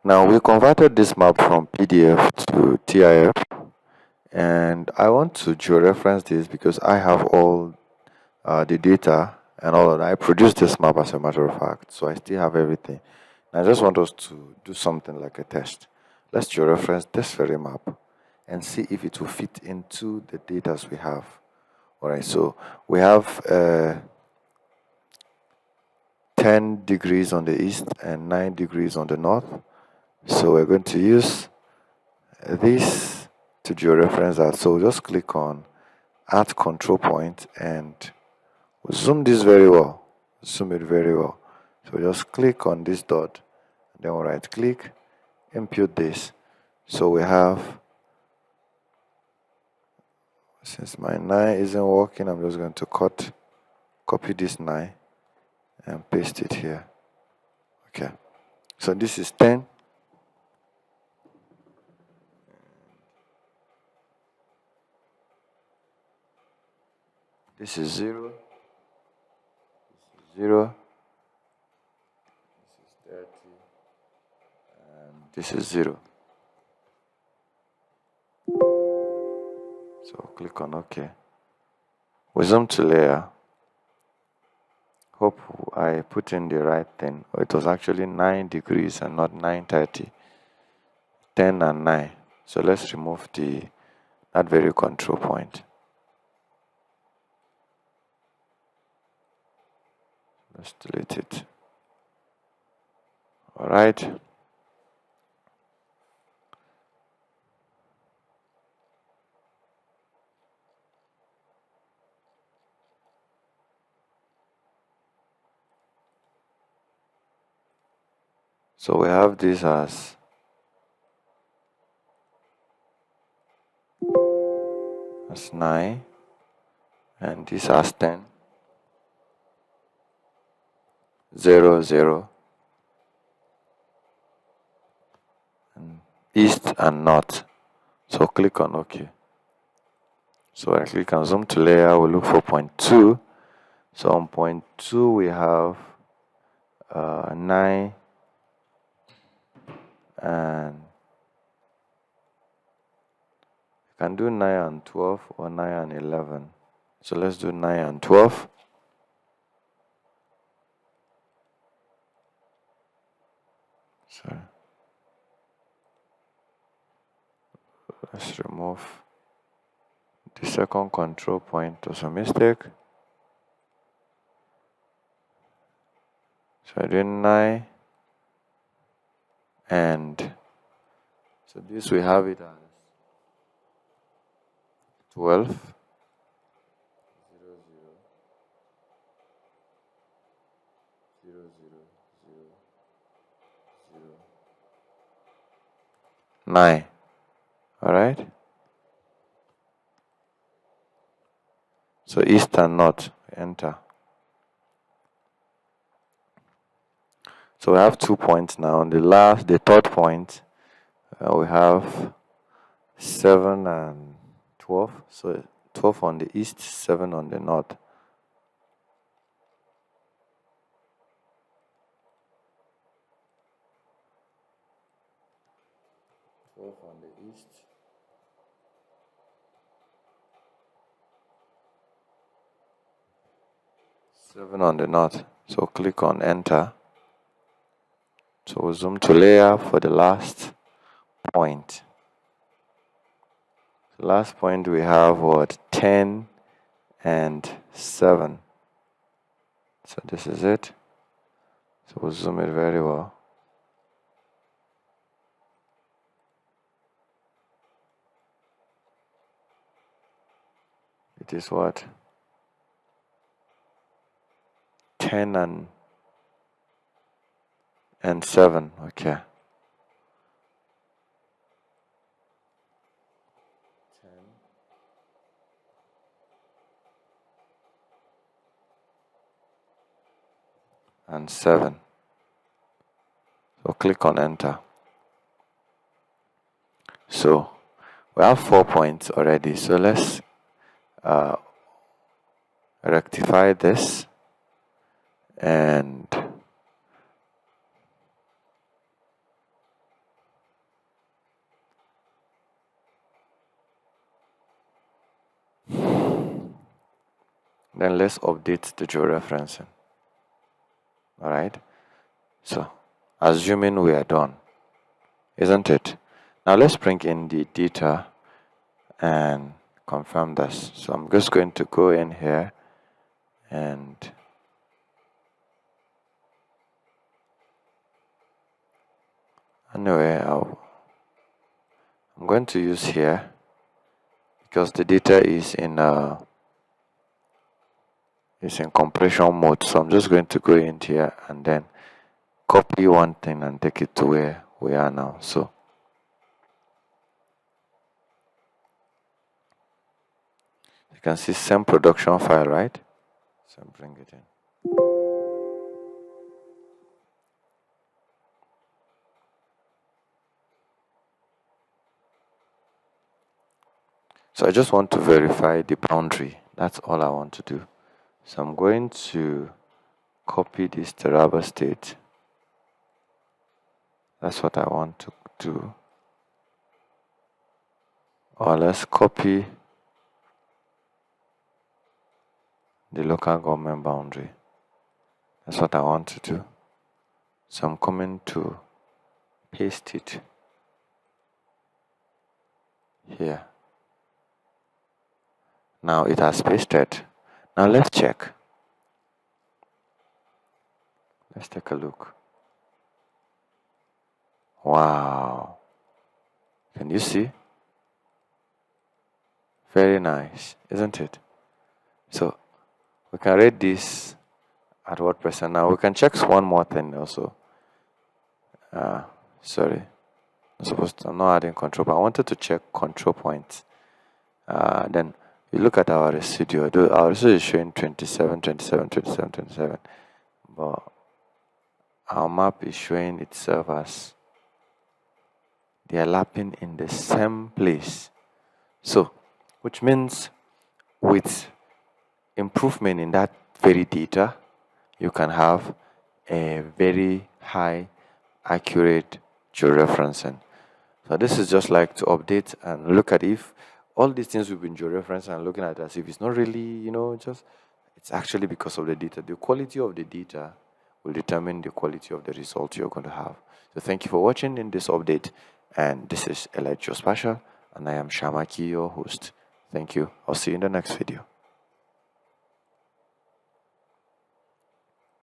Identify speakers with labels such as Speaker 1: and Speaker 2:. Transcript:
Speaker 1: Now we converted this map from PDF to TIF, and I want to georeference this because I have all the data and all of that. I produced this map as a matter of fact, so I still have everything. And I just want us to do something like a test. Let's georeference this very map and see if it will fit into the data we have. All right, so we have 10 degrees on the east and 9 degrees on the north. So we're going to use this to georeference that. So just click on add control point and zoom this very well. Zoom it very well. So just click on this dot, then we'll right click, impute this. So we have, since my 9 isn't working, I'm just going to copy this 9 and paste it here. Okay. So this is 10. This is 0. This is 0. This is 30. And this is 0. So click on OK. We zoom to layer. Hope I put in the right thing. It was actually 9 degrees and not 930. 10 and 9. So let's remove that very control point. Let's delete it. All right. So we have this as as 9 and this as 10, 0, 0, and east and north. So click on OK. So I click on zoom to layer, we look for point 2. So on point 2 we have 9 and you can do 9 and 12 or 9 and 11. So let's do 9 and 12. Sorry. Let's remove the second control point. It was a mistake. So I did 9 and so this we have it as 12, 0, 0, 0, 0, 0, 0, 9. All right. So east and north, enter. So we have 2 points now. On the third point, we have 7 and 12. So 12 on the east, 7 on the north. On the east, 7 on the north. So click on enter. So we'll zoom to layer for the last point. The last point we have what 10 and 7. So this is it. So we'll zoom it very well. It is what 10 and 7. Okay. 10 and 7. So click on enter. So we have 4 points already. So let's rectify this and Then let's update the georeferencing. Alright, so assuming we are done, isn't it? Now let's bring in the data and confirm this. So I'm just going to go in here and anyway, I'm going to use here because the data is in compression mode. So I'm just going to go in here and then copy one thing and take it to where we are now. So you can see same production file, right? So bring it in. So I just want to verify the boundary. That's all I want to do. So I'm going to copy this Teraba state. That's what I want to do. Or let's copy the local government boundary. That's what I want to do. So I'm coming to paste it here. Now it has pasted. Now let's check. Let's take a look. Wow. Can you see? Very nice, isn't it? So we can rate this at what percent. Now we can check one more thing also. Sorry. I'm not adding control, but I wanted to check control points. Then you look at our residue. Our residue is showing 27, 27, 27, 27. But our map is showing itself as they are lapping in the same place. So, which means with improvement in that very data, you can have a very high accurate georeferencing. So this is just like to update and look at if all these things we've been georeferencing and looking at as if it's not really, it's actually because of the data. The quality of the data will determine the quality of the result you're going to have. So thank you for watching in this update. And this is Geospatial, and I am Shamaki, your host. Thank you. I'll see you in the next video.